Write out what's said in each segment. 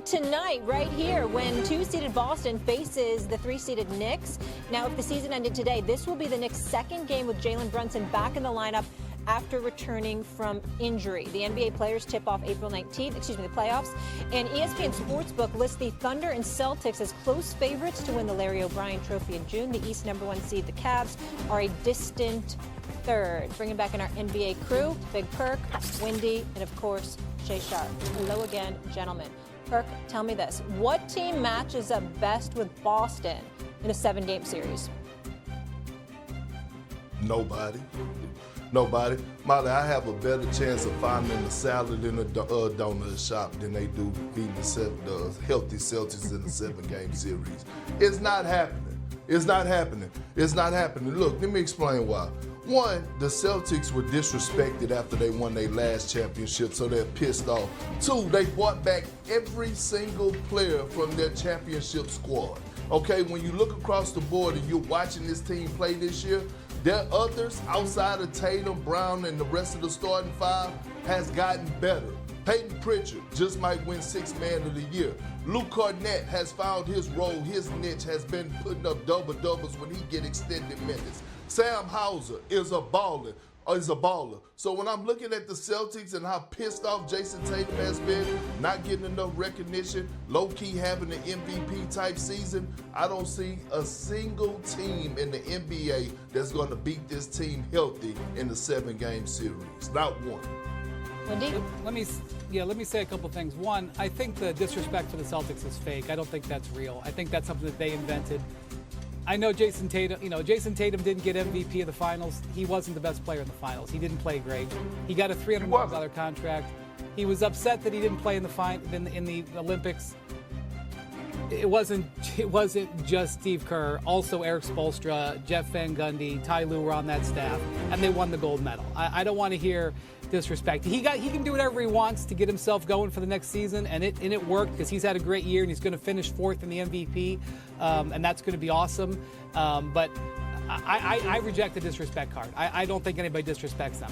Tonight, right here, when 2-seeded Boston faces the 3-seeded Knicks. Now, if the season ended today, this will be the Knicks' second game with Jalen Brunson back in the lineup after returning from injury. The NBA players tip off April 19th, the playoffs. And ESPN Sportsbook lists the Thunder and Celtics as close favorites to win the Larry O'Brien Trophy in June. The East #1 seed, the Cavs, are a distant third. Bringing back in our NBA crew, Big Perk, Windy, and of course, Sharpe. Hello again, gentlemen. Perk, tell me this. What team matches up best with Boston in a 7-game series? Nobody. Molly, I have a better chance of finding a salad in a donut shop than they do beating the healthy Celtics in a 7-game series. It's not happening. Look, let me explain why. One, the Celtics were disrespected after they won their last championship, so they're pissed off. Two, they brought back every single player from their championship squad. Okay, when you look across the board and you're watching this team play this year, there are others outside of Tatum, Brown, and the rest of the starting five has gotten better. Peyton Pritchard just might win 6th Man of the Year. Luke Cornett has found his role. His niche has been putting up double-doubles when he get extended minutes. Sam Hauser is a baller. So when I'm looking at the Celtics and how pissed off Jason Tatum has been, not getting enough recognition, low-key having an MVP-type season, I don't see a single team in the NBA that's going to beat this team healthy in the 7-game series. Not one. Wendy? Let me say a couple things. One, I think the disrespect for the Celtics is fake. I don't think that's real. I think that's something that they invented. I know Jason Tatum didn't get MVP of the finals. He wasn't the best player in the finals. He didn't play great. He got a $300 million contract. He was upset that he didn't play in the Olympics. It wasn't just Steve Kerr. Also Eric Spoelstra, Jeff Van Gundy, Ty Lue were on that staff, and they won the gold medal. I don't want to hear disrespect. He can do whatever he wants to get himself going for the next season, and it worked because he's had a great year and he's going to finish 4th in the MVP, and that's going to be awesome. But I reject the disrespect card. I don't think anybody disrespects them.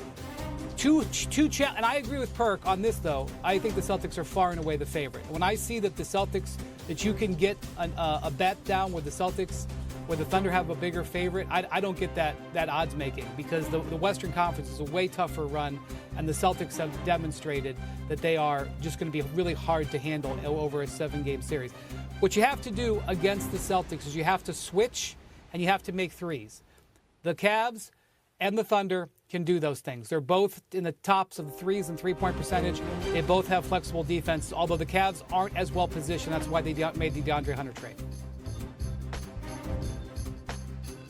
And I agree with Perk on this, though. I think the Celtics are far and away the favorite. When I see that that you can get a bet down with the Celtics, where the Thunder have a bigger favorite, I don't get that odds making, because the Western Conference is a way tougher run, and the Celtics have demonstrated that they are just going to be really hard to handle over a 7-game series. What you have to do against the Celtics is you have to switch and you have to make threes. The Cavs and the Thunder can do those things. They're both in the tops of the threes and three-point percentage. They both have flexible defense, although the Cavs aren't as well positioned. That's why they made the DeAndre Hunter trade.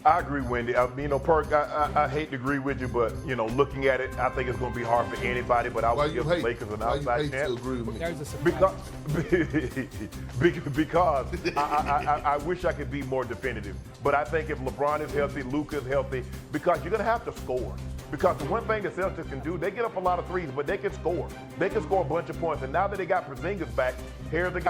I agree, Wendy. Perk, I hate to agree with you, but, looking at it, I think it's going to be hard for anybody, but I would give the Lakers an outside chance. Because I wish I could be more definitive. But I think if LeBron is healthy, Luka is healthy, because you're going to have to score. Because the one thing the Celtics can do, they get up a lot of threes, but they can score. They can score a bunch of points. And now that they got Porzingis back, here's the guy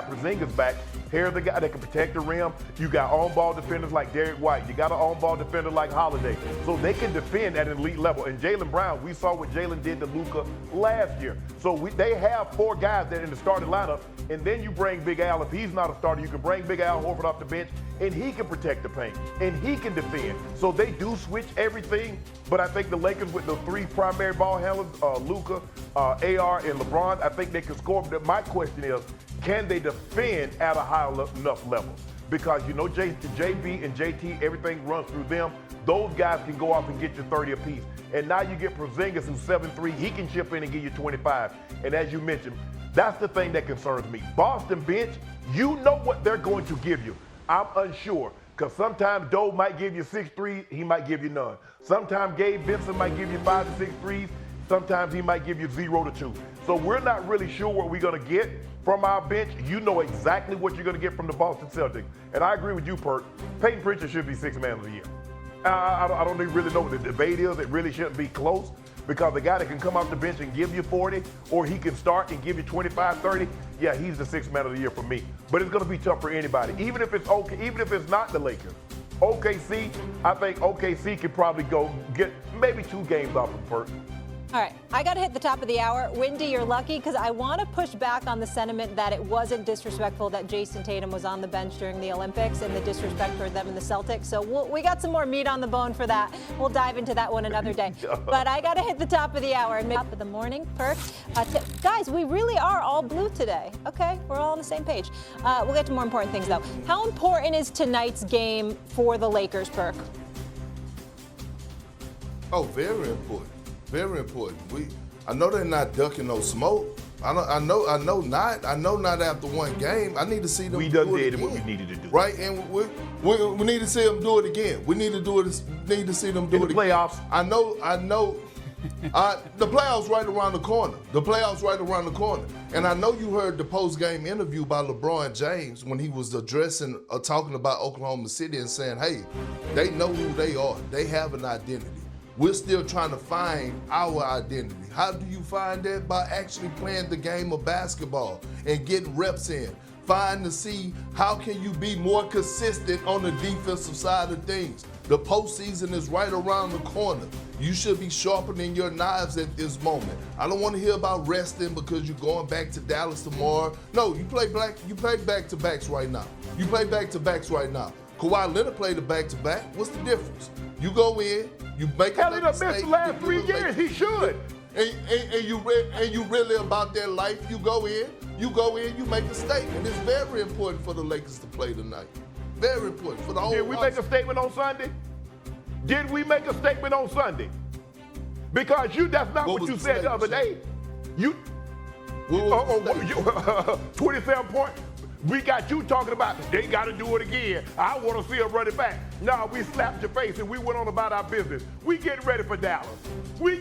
that can protect the rim. You got on-ball defenders like Derek White. You got an on-ball defender like Holiday. So they can defend at an elite level. And Jaylen Brown, we saw what Jaylen did to Luka last year. So they have 4 guys that are in the starting lineup. And then you bring Big Al. If he's not a starter, you can bring Big Al Horford off the bench, and he can protect the paint, and he can defend. So they do switch everything. But I think the Lakers, with the 3 primary ball handlers, Luka, AR, and LeBron, I think they can score. But my question is, can they defend at a high enough level? Because, JB and JT, everything runs through them. Those guys can go off and get you 30 apiece. And now you get Porzingis, who's 7'3". He can chip in and give you 25. And as you mentioned, that's the thing that concerns me. Boston bench, you know what they're going to give you. I'm unsure. Because sometimes Doe might give you 6 threes, he might give you none. Sometimes Gabe Vincent might give you 5 to 6 threes. Sometimes he might give you 0 to 2. So we're not really sure what we're going to get from our bench. You know exactly what you're going to get from the Boston Celtics. And I agree with you, Perk. Peyton Pritchard should be 6th Man of the Year. I don't really know what the debate is. It really shouldn't be close, because the guy that can come off the bench and give you 40, or he can start and give you 25, 30, yeah, he's the 6th Man of the Year for me. But it's going to be tough for anybody, even if it's okay, even if it's not the Lakers. OKC, I think OKC could probably go get maybe 2 games off of Perk. All right, I got to hit the top of the hour. Windy, you're lucky because I want to push back on the sentiment that it wasn't disrespectful that Jason Tatum was on the bench during the Olympics and the disrespect toward them and the Celtics. So we got some more meat on the bone for that. We'll dive into that one another day. But I got to hit the top of the hour and top of the morning. Perk. Guys, we really are all blue today. Okay, we're all on the same page. We'll get to more important things, though. How important is tonight's game for the Lakers, Perk? Oh, very important. Very important. I know they're not ducking no smoke. I know not after one game. I need to see them We do done it did again. what we needed to do. Right, and we need to see them do it again. We need to do it. Need to see them do In it the playoffs. again. I know. The playoffs right around the corner. And I know you heard the post-game interview by LeBron James when he was addressing, talking about Oklahoma City and saying, hey, they know who they are. They have an identity. We're still trying to find our identity. How do you find that? By actually playing the game of basketball and getting reps in. Find to see how can you be more consistent on the defensive side of things. The postseason is right around the corner. You should be sharpening your knives at this moment. I don't want to hear about resting because you're going back to Dallas tomorrow. No, you play back-to-backs right now. Kawhi Leonard played a back-to-back. What's the difference? You go in, you make a Hell, he done missed the last 3 years. He should. And you really about that life. You go in, you make a statement. It's very important for the Lakers to play tonight. Very important for the whole. Did we make a statement on Sunday? Because that's not what you said the other day. 27 points. We got you talking about they got to do it again. I want to see them run it back. No, we slapped your face and we went on about our business. We getting ready for Dallas. In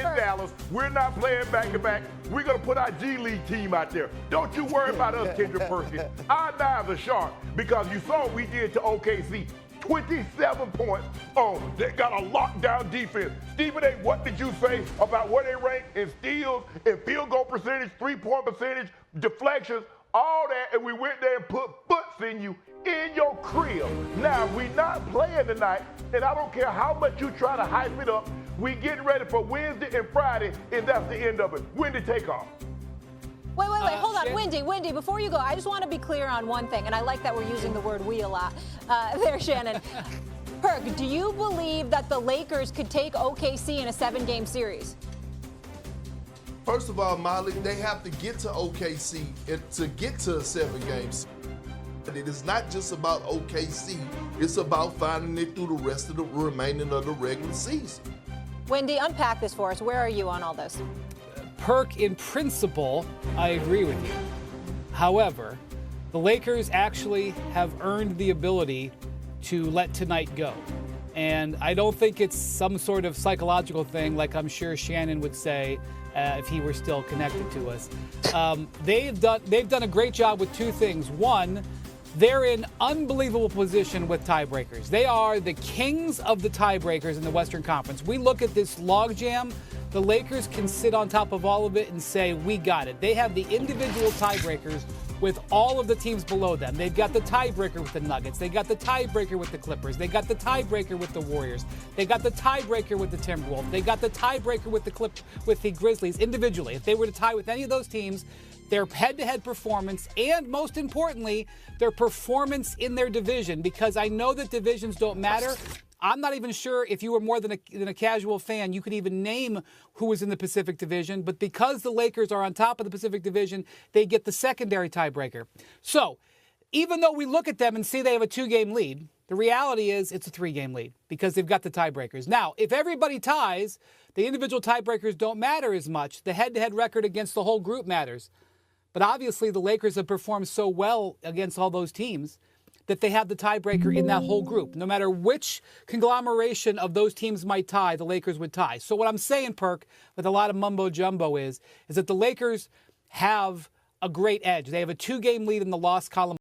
Dallas. We're not playing back-to-back. We're going to put our G League team out there. Don't you worry about us, Kendrick Perkins. Our knives are sharp because you saw what we did to OKC. 27 points. Oh, they got a lockdown defense. Stephen A., what did you say about where they rank in steals, in field goal percentage, three-point percentage, deflections, all that, and we went there and put butts in you in your crib. Now, we not playing tonight, and I don't care how much you try to hype it up. We getting ready for Wednesday and Friday, and that's the end of it. When to take off? Wait, hold on. Windy, before you go, I just want to be clear on one thing, and I like that we're using the word we a lot there, Shannon. Perk, do you believe that the Lakers could take OKC in a 7-game series? First of all, Molly, they have to get to OKC to get to a 7 games. It is not just about OKC. It's about finding it through the rest of the remaining of the regular season. Windy, unpack this for us. Where are you on all this? Perk, in principle, I agree with you. However, the Lakers actually have earned the ability to let tonight go. And I don't think it's some sort of psychological thing like I'm sure Shannon would say if he were still connected to us. They've done a great job with two things. One, they're in unbelievable position with tiebreakers. They are the kings of the tiebreakers in the Western Conference. We look at this logjam. The Lakers can sit on top of all of it and say, we got it. They have the individual tiebreakers with all of the teams below them. They've got the tiebreaker with the Nuggets. They got the tiebreaker with the Clippers. They got the tiebreaker with the Warriors. They got the tiebreaker with the Timberwolves. They got the tiebreaker with the Grizzlies individually. If they were to tie with any of those teams, their head-to-head performance, and most importantly, their performance in their division, because I know that divisions don't matter. I'm not even sure if you were more than a casual fan, you could even name who was in the Pacific Division. But because the Lakers are on top of the Pacific Division, they get the secondary tiebreaker. So even though we look at them and see they have a 2-game lead, the reality is it's a 3-game lead because they've got the tiebreakers. Now, if everybody ties, the individual tiebreakers don't matter as much. The head-to-head record against the whole group matters. But obviously the Lakers have performed so well against all those teams that they have the tiebreaker in that whole group. No matter which conglomeration of those teams might tie, the Lakers would tie. So what I'm saying, Perk, with a lot of mumbo-jumbo is that the Lakers have a great edge. They have a 2-game lead in the loss column.